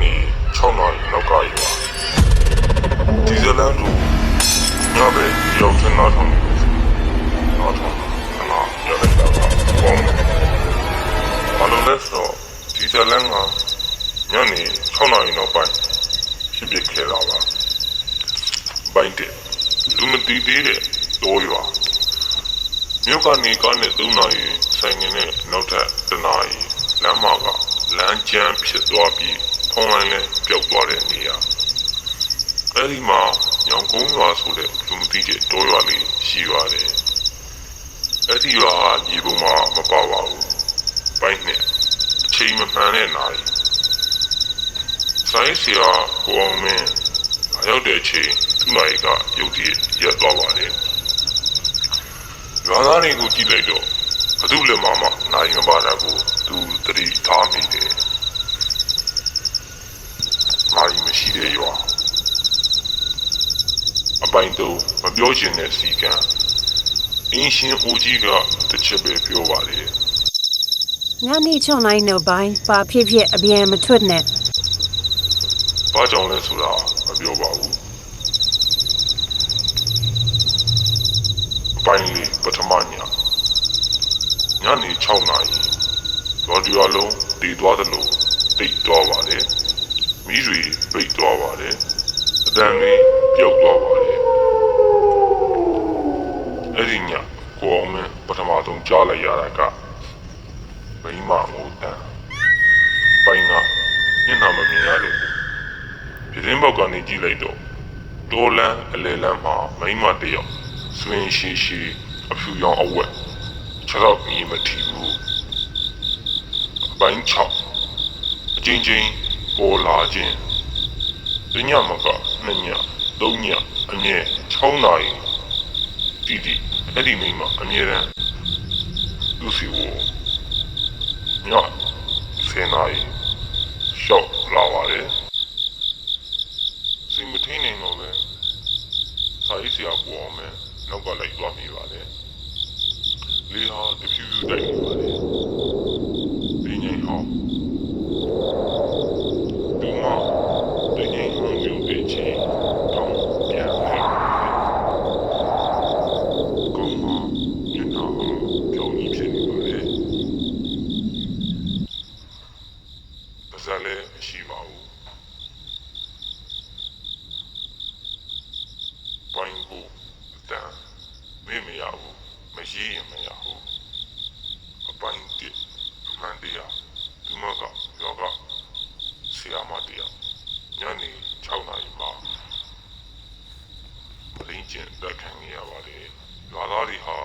နေ6နာရီလောက်ကရွာဒီဇလန်တို့ညဘက်ရောက်စနာထုံးနာထုံးခဏရတဲ့တော့ဘောင်းဘာလို့လဲဆိုတော့ဒီဇလန်ကညနေ6နာရီနောက်ပိုင်းဖြစ်ဖြစ်ခဲ့တာပါဘိုင်းတဲ့လူမတီးသေးတဲ့တော့ရွာမြို့ကနေကားနဲ့3နာရီဆိုင်ငင်းနဲ့နောက်ထပ်1နာရီလမ်းမကလမ်းကျန်းဖြစ်သွားပြီးဖုံးလိုင်းနဲ့ပျောက်သွားတဲ့နေရာအဲဒီမှာညောင်ကုန်းရွာဆိုတဲ့လူမသိတဲ့တောရွာလေးရှိပါတယ်အဲဒီရွာကဒီဘုံမှာမပါပါဘူးဘိုင်းနဲ့အချိန်မမှန်တဲ့နာရီဆိုင်စီယာကိုအောင်မင်းရောက်တဲ့အချိန်2နာရီကရုတ်တရက်ရပ်သွားပါတယ်ရွာသားတွေကိုကြည့်လိုက်တော့ဘသူလည်းမနိုင်မပါတာကိုသူသတိထားမိတယ်နိုင်မရှိတဲ့ရွာအပိုင်းတော့မပြောချင်တဲ့စီကံအင်းရှင်ဦးကြီးကတစ်ချက်ပဲပြောပါလေညနေ6နာရီနောက်ပိုင်းပါဖြစ်ဖြစ်အပြင်မထွက်နဲ့ဘာကြောင့်လဲဆိုတာမပြောပါဘူးအပိုင်းလေးပထမညနေ6နာရီရော်ဒီယာလုံးတည်သွားသလိုတိတ်သွားပါလေမိတွေပိတ်သွားပါလေအတန်လေးပြုတ်သွားပါလေအဲ့ဒီညကိုအောင်မင်းပထမဆုံးကြားလိုက်ရတာကမိမငိုတန်းပိုင်းကမျက်နှာမမြင်ရလို့ပြင်းပေါက်ကနေကြည့်လိုက်တော့ဒေါ်လန်အလဲလန်းမှာမိမတယောက်ဆွင်ရှိရှိအဖြူရောင်အဝက်ခြေထောက်မြည်မထီဘူးအပိုင်း6အချင်းချင်းပေါ်လာခြင်းညမက2ည3ညအမြဲ6နာရီတီအဲ့ဒီမိမအမြဲတမ်းသူစီဝည10နာရီရှောက်လာပါတယ်စိတ်မထိန်နိုင်တော့ပဲစာရေးဆရာကိုအောင်မယ်နောက်ကလိုက်သွားမိပါတယ်လေဟာတဖြူဖြူတိုက်နေပါတယ်ဒီငိမ်ဟောင်းဒီမှာဒီငိမ်ဟောင်းမျိုးပဲချီတောင်းပြန်လာကောင်းမှာညနာပြောင်းကြီးဖြစ်နေပါတယ်ပါဇာလည်းရှိပါဘူးပိုင်းကိုတန်မရဘူးမရေးရင်မရဘူးအပိုင်းတစ်အမှန်တရားဒီမှာကယောဂဆရာမတရားညနေ6နာရီမှာပလင်းကျင်တက်ခံရပါတယ်ရွာသားတွေဟာ